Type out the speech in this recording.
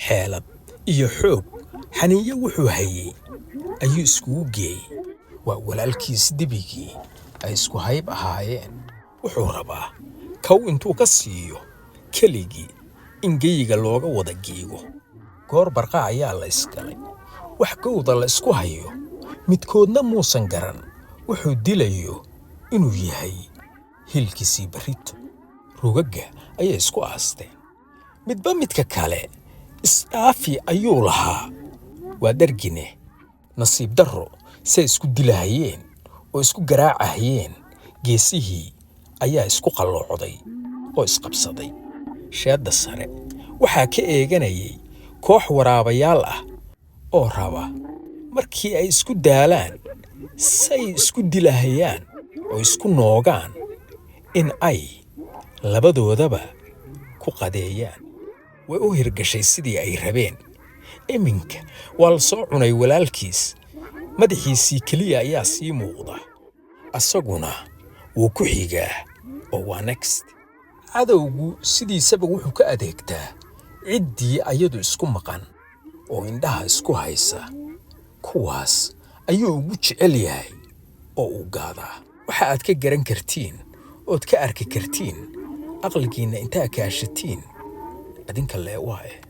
xeelad iyo xoog xaniiyo wuxuu hayay ayuu iskugu geeyey. waa walaalkiis dibigii ay isku hayb ahaayeen. wuxuu rabaa kow intuu ka siiyo keligii in geyiga looga wada giigo. goor barqa ayaa la isgalay. wax gowda la isku hayo midkoodna muusan garan wuxuu dilayo inuu yahay hilkiisii barrito. rugagga ayay isku aasteen. midba midka kale isdhaafi ayuu lahaa. waa dhargine nasiib darro say isku dilahayeen oo isku garaacahayeen geesihii ayaa isku qalloocday oo isqabsaday. sheedda sare waxaa ka eeganayay koox waraabayaal ah oo raba markii ay isku daalaan say isku dilahayaan oo isku noogaan in ay labadoodaba ku qadeeyaan. way u hirgashay sidii ay rabeen. iminka waa la soo cunay walaalkiis. madaxiisii keliya ayaa sii muuqda. asaguna wuu ku xigaa oo waa next. cadowgu sidiisaba wuxuu ka adeegtaa ciddii ayadu isku maqan oo indhaha isku haysa. kuwaas ayuu ugu jecel yahay oo u gaadaa. waxa aad ka garan kartiin ood ka arki kartiin aqligiinna intaa kaashatiin adinka lee waaye.